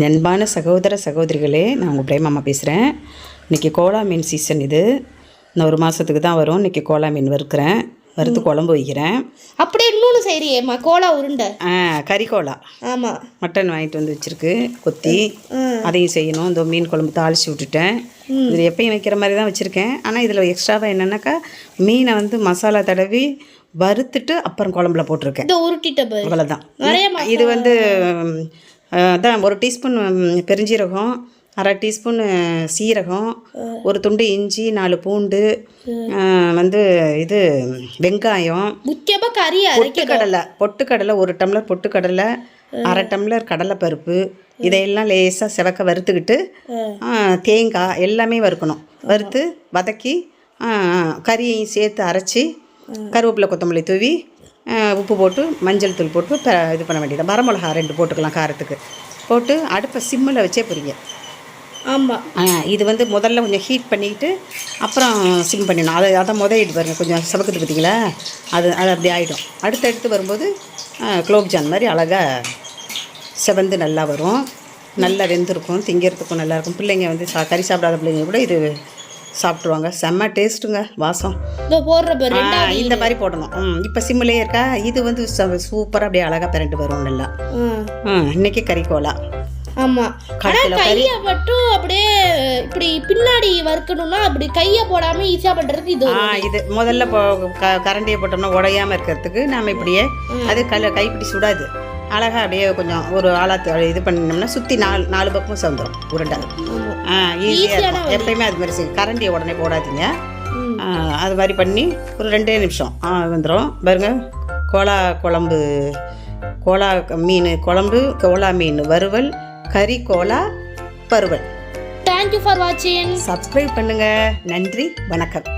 அன்பான சகோதர சகோதரிகளே, நான் உங்கள் பிரேமாமா பேசுகிறேன். இன்றைக்கி கோலா மீன் சீசன். இது இன்னும் ஒரு மாதத்துக்கு தான் வரும். இன்றைக்கி கோலா மீன் வறுக்கிறேன், வறுத்து குழம்பு வைக்கிறேன். அப்படியே இன்னொன்று செய்கிறியேம்மா, கோலா உருண்டை. கறி கோலா. ஆமாம், மட்டன் வாங்கிட்டு வந்து வச்சுருக்கு கொத்தி, அதையும் செய்யணும். இந்த மீன் குழம்பு தாளித்து விட்டுட்டேன். இது எப்பயும் வைக்கிற மாதிரி தான் வச்சுருக்கேன். ஆனால் இதில் எக்ஸ்ட்ராவாக என்னென்னாக்கா, மீனை வந்து மசாலா தடவி வறுத்துட்டு அப்புறம் குழம்புல போட்டிருக்கேன். உருட்டிட்ட அவ்வளோதான். இது வந்து அதான் 1 டீஸ்பூன் பெருஞ்சீரகம், 1/2 டீஸ்பூன் சீரகம், ஒரு துண்டு இஞ்சி, 4 பூண்டு, வந்து இது வெங்காயம், பொட்டுக்கடலை 1 டம்ளர் பொட்டுக்கடலை, 1/2 டம்ளர் கடலைப்பருப்பு, இதையெல்லாம் லேசாக செவக்க வறுத்துக்கிட்டு தேங்காய் எல்லாமே வறுக்கணும். வறுத்து வதக்கி கறியையும் சேர்த்து அரைச்சி கருவேப்பிலை கொத்தமல்லி தூவி உப்பு போட்டு மஞ்சள் தூள் போட்டு இது பண்ண வேண்டியது. வரமிளகா 2 போட்டுக்கலாம் காரத்துக்கு. போட்டு அடுப்பை சிம்மில் வச்சே பொரிங்க. ஆமாம். இது வந்து முதல்ல கொஞ்சம் ஹீட் பண்ணிக்கிட்டு அப்புறம் சிம் பண்ணிடணும். அதை முதலிட்டு பாருங்கள், கொஞ்சம் சபக்குது பார்த்தீங்களா, அது அப்படி ஆகிடும். அடுத்தடுத்து வரும்போது குலோப்ஜான் மாதிரி அழகாக செவந்து நல்லா வரும். நல்லா வெந்திருக்கும், திங்கிறதுக்கும் நல்லாயிருக்கும். பிள்ளைங்க வந்து கறி சாப்பிடாத பிள்ளைங்க கூட இது சாப்பிட்ருவாங்க. செம்ம டேஸ்ட்டுங்க, வாசம். இந்த மாதிரி போடணும். இப்போ சிம்மிலே இருக்கா. இது வந்து சூப்பராக அப்படியே அழகாக பிரண்டு வரும் நல்லா. இன்னைக்கு கறிக்கோலா. ஆமாம், கையை மட்டும் அப்படியே இப்படி பின்னாடி வறுக்கணும்னா அப்படி கையை போடாமல் ஈஸியாக பண்ணுறதுக்கு இது முதல்ல கரண்டியை போட்டோம்னா உடையாமல் இருக்கிறதுக்கு நாம் இப்படியே அது கைப்பிடி சுடாது. அழகாக அப்படியே கொஞ்சம் ஒரு ஆளாத்து இது பண்ணினோம்னா சுற்றி 4 பக்கமும் சவுந்துடும் உருண்டை. ஈஸியாக இருக்கும். எப்பயுமே அது மாதிரி செய்யும். கரண்டியை உடனே போடாதீங்க. அது மாதிரி பண்ணி ஒரு 2 நிமிஷம் வந்துடும் பாருங்க. கோலா குழம்பு, கோலா மீன் குழம்பு, கோலா மீன் வறுவல், கறி கோலா வறுவல். தேங்க்யூ ஃபார் வாட்சிங். சப்ஸ்கிரைப் பண்ணுங்கள். நன்றி, வணக்கம்.